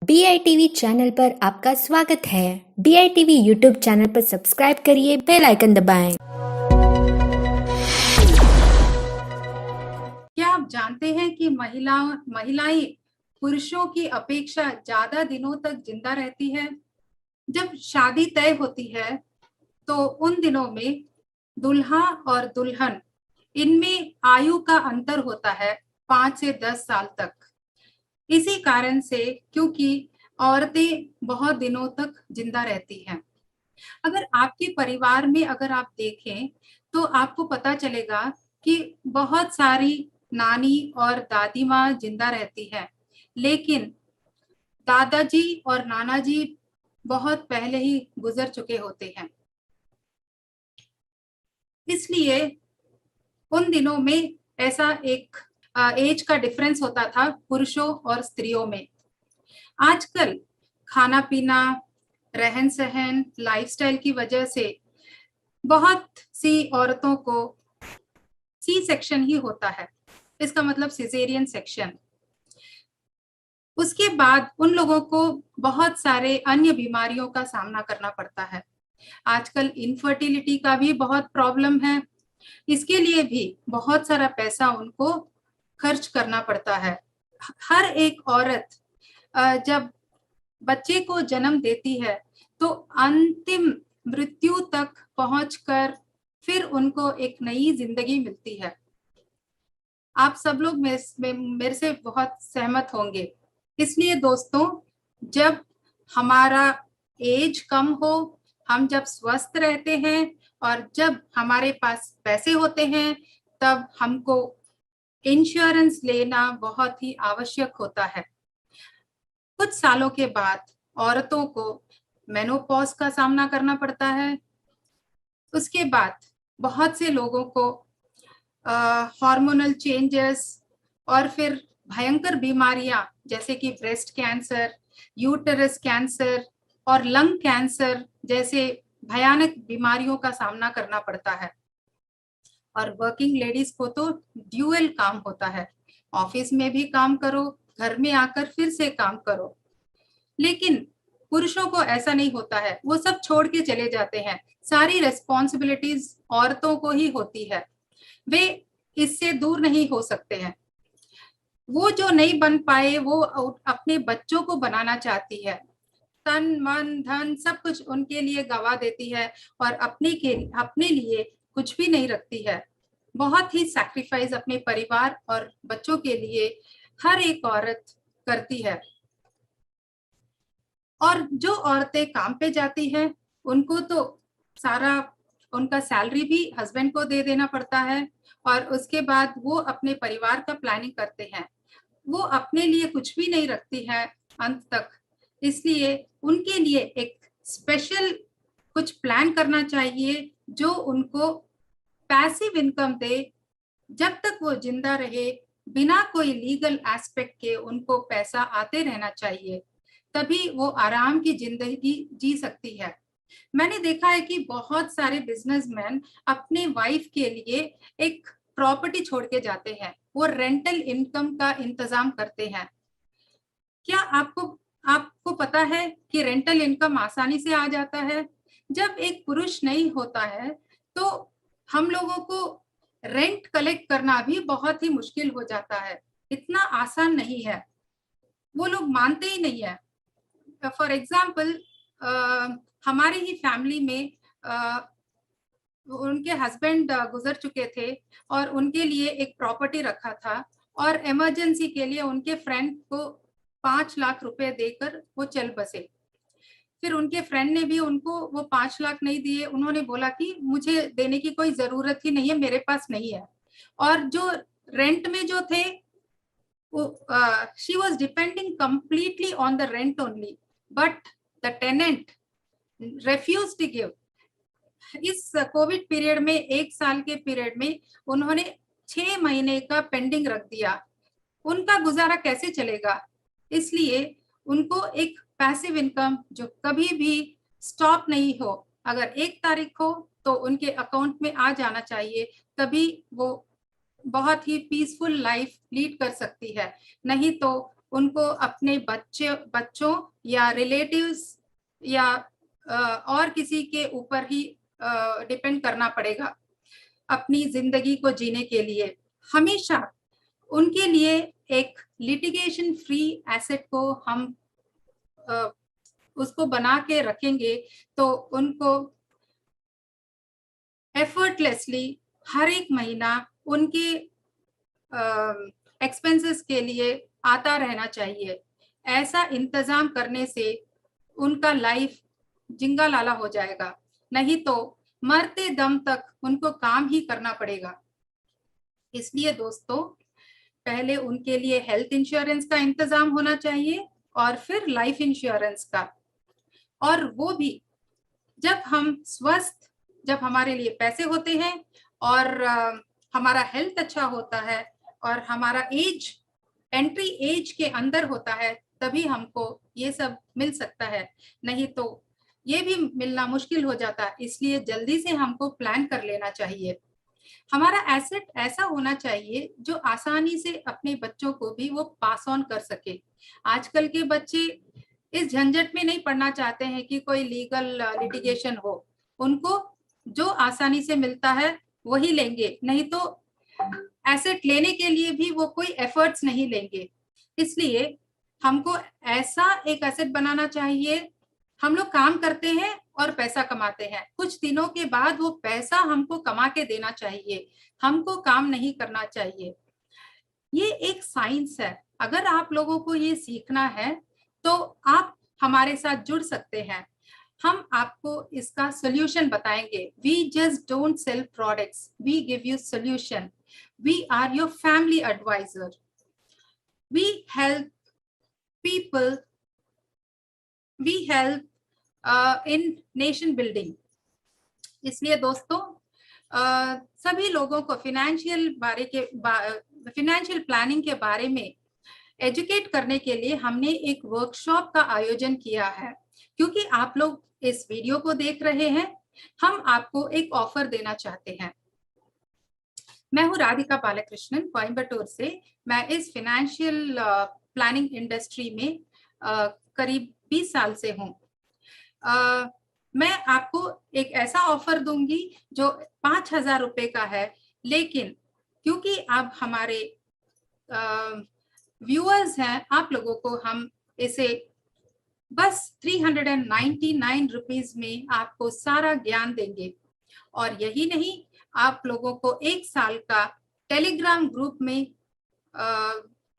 DITV channel पर आपका स्वागत है। DITV यूट्यूब चैनल पर सब्सक्राइब करिए, बेल आइकन दबाएं। क्या आप जानते हैं कि महिलाएं पुरुषों की अपेक्षा ज्यादा दिनों तक जिंदा रहती है? जब शादी तय होती है तो उन दिनों में दुल्हा और दुल्हन इनमें आयु का अंतर होता है 5 से 10 साल तक। इसी कारण से क्योंकि औरतें बहुत दिनों तक जिंदा रहती हैं। अगर आपके परिवार में अगर आप देखें तो आपको पता चलेगा कि बहुत सारी नानी और दादी माँ जिंदा रहती है, लेकिन दादाजी और नाना जी बहुत पहले ही गुजर चुके होते हैं। इसलिए उन दिनों में ऐसा एक एज का डिफरेंस होता था पुरुषों और स्त्रियों में। आजकल खाना पीना, रहन सहन, लाइफस्टाइल की वजह से बहुत सी औरतों को सी सेक्शन ही होता है, इसका मतलब सिजेरियन सेक्शन। उसके बाद उन लोगों को बहुत सारे अन्य बीमारियों का सामना करना पड़ता है। आजकल इनफर्टिलिटी का भी बहुत प्रॉब्लम है, इसके लिए भी बहुत सारा पैसा उनको खर्च करना पड़ता है। हर एक औरत जब बच्चे को जन्म देती है तो अंतिम मृत्यु तक पहुंचकर फिर उनको एक नई जिंदगी मिलती है। आप सब लोग मेरे से बहुत सहमत होंगे। इसलिए दोस्तों, जब हमारा एज कम हो, हम जब स्वस्थ रहते हैं और जब हमारे पास पैसे होते हैं, तब हमको इंश्योरेंस लेना बहुत ही आवश्यक होता है। कुछ सालों के बाद औरतों को मेनोपॉज का सामना करना पड़ता है। उसके बाद बहुत से लोगों को हार्मोनल चेंजेस और फिर भयंकर बीमारियां जैसे कि ब्रेस्ट कैंसर, यूटेरस कैंसर और लंग कैंसर जैसे भयानक बीमारियों का सामना करना पड़ता है। और वर्किंग लेडीज को तो ड्यूअल काम होता है, ऑफिस में भी काम करो, घर में आकर फिर से काम करो। लेकिन पुरुषों को ऐसा नहीं होता है, वो सब छोड़ के चले जाते हैं। सारी रेस्पॉन्सिबिलिटीज औरतों को ही होती है, वे इससे दूर नहीं हो सकते हैं। वो जो नहीं बन पाए वो अपने बच्चों को बनाना चाहती है, तन मन धन सब कुछ उनके लिए गवा देती है और अपने लिए कुछ भी नहीं रखती है। बहुत ही सैक्रिफाइस अपने परिवार और बच्चों के लिए हर एक औरत करती है। और जो औरतें काम पे जाती हैं उनको तो सारा उनका सैलरी भी हस्बैंड को दे देना पड़ता है और उसके बाद वो अपने परिवार का प्लानिंग करते हैं। वो अपने लिए कुछ भी नहीं रखती है अंत तक। इसलिए उनके लिए एक स्पेशल कुछ प्लान करना चाहिए जो उनको पैसिव इनकम दे। जब तक वो जिंदा रहे, बिना कोई लीगल एस्पेक्ट के उनको पैसा आते रहना चाहिए, तभी वो आराम की जिंदगी जी सकती है। मैंने देखा है कि बहुत सारे बिजनेसमैन अपने वाइफ के लिए एक प्रॉपर्टी छोड़ के जाते हैं, वो रेंटल इनकम का इंतजाम करते हैं। क्या आपको आपको पता है कि रेंटल इनकम आसानी से आ जाता है? जब एक पुरुष नहीं होता है तो हम लोगों को रेंट कलेक्ट करना भी बहुत ही मुश्किल हो जाता है, इतना आसान नहीं है, वो लोग मानते ही नहीं है। फॉर एग्जाम्पल, हमारे ही फैमिली में उनके हस्बैंड गुजर चुके थे और उनके लिए एक प्रॉपर्टी रखा था और इमरजेंसी के लिए उनके फ्रेंड को 5 लाख रुपए देकर वो चल बसे। फिर उनके फ्रेंड ने भी उनको वो 5 लाख नहीं दिए, उन्होंने बोला कि मुझे देने की कोई जरूरत ही नहीं है, मेरे पास नहीं है। और जो रेंट में जो थे she was depending completely on the rent only, but the tenant refused to give. इस कोविड पीरियड में, 1 साल के पीरियड में उन्होंने 6 महीने का पेंडिंग रख दिया। उनका गुजारा कैसे चलेगा? इसलिए उनको एक पैसिव इनकम जो कभी भी स्टॉप नहीं हो, अगर 1 तारीख हो तो उनके अकाउंट में आ जाना चाहिए, तभी वो बहुत ही पीसफुल लाइफ लीड कर सकती है। नहीं तो उनको अपने बच्चों या रिलेटिव्स या और किसी के ऊपर ही डिपेंड करना पड़ेगा अपनी जिंदगी को जीने के लिए। हमेशा उनके लिए एक लिटिगेशन फ्री एसेट को हम उसको बना के रखेंगे तो उनको एफर्टलेसली हर एक महीना उनके एक्सपेंसेस के लिए आता रहना चाहिए। ऐसा इंतजाम करने से उनका लाइफ जिंगा लाला हो जाएगा, नहीं तो मरते दम तक उनको काम ही करना पड़ेगा। इसलिए दोस्तों, पहले उनके लिए हेल्थ इंश्योरेंस का इंतजाम होना चाहिए और फिर लाइफ इंश्योरेंस का। और वो भी जब हम स्वस्थ, जब हमारे लिए पैसे होते हैं और हमारा हेल्थ अच्छा होता है और हमारा एज एंट्री एज के अंदर होता है, तभी हमको ये सब मिल सकता है, नहीं तो ये भी मिलना मुश्किल हो जाता है। इसलिए जल्दी से हमको प्लान कर लेना चाहिए। हमारा एसेट ऐसा होना चाहिए जो आसानी से अपने बच्चों को भी वो पास ऑन कर सके। आजकल के बच्चे इस झंझट में नहीं पड़ना चाहते हैं कि कोई लीगल लिटिगेशन हो। उनको जो आसानी से मिलता है वही लेंगे, नहीं तो एसेट लेने के लिए भी वो कोई एफर्ट्स नहीं लेंगे। इसलिए हमको ऐसा एक एसेट बनाना चाहिए। हम लोग काम करते हैं और पैसा कमाते हैं, कुछ दिनों के बाद वो पैसा हमको कमा के देना चाहिए, हमको काम नहीं करना चाहिए। ये एक साइंस है। अगर आप लोगों को ये सीखना है तो आप हमारे साथ जुड़ सकते हैं। हम आपको इसका सोल्यूशन बताएंगे। We just don't sell products, we give you solution. We are your family advisor. We help people, we help in nation building. इसलिए दोस्तों, सभी लोगों को फिनेंशियल प्लानिंग के बारे में एजुकेट करने के लिए हमने एक वर्कशॉप का आयोजन किया है। क्योंकि आप लोग इस वीडियो को देख रहे हैं, हम आपको एक ऑफर देना चाहते हैं। मैं हूँ राधिका बालकृष्णन, कोयम्बटूर से। मैं इस फाइनेंशियल प्लानिंग इंडस्ट्री में करीब 20 साल से हूँ। मैं आपको एक ऐसा ऑफर दूंगी जो 5,000 रुपए का है, लेकिन क्योंकि आप हमारे व्यूअर्स हैं, आप लोगों को हम इसे बस 399 रुपीज में आपको सारा ज्ञान देंगे। और यही नहीं, आप लोगों को 1 साल का टेलीग्राम ग्रुप में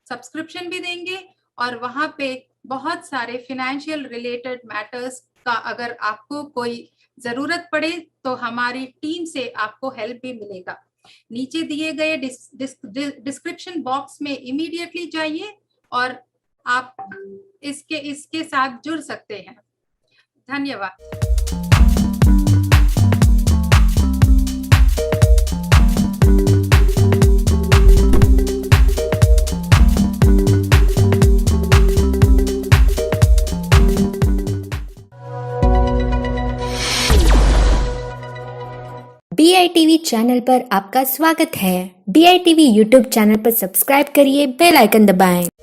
सब्सक्रिप्शन भी देंगे और वहां पे बहुत सारे फाइनेंशियल रिलेटेड मैटर्स का अगर आपको कोई जरूरत पड़े तो हमारी टीम से आपको हेल्प भी मिलेगा। नीचे दिए गए डिस्क्रिप्शन बॉक्स में इमीडिएटली जाइए और आप इसके साथ जुड़ सकते हैं। धन्यवाद। BITV चैनल पर आपका स्वागत है। BITV यूट्यूब चैनल पर सब्सक्राइब करिए, बेल आइकन दबाएं।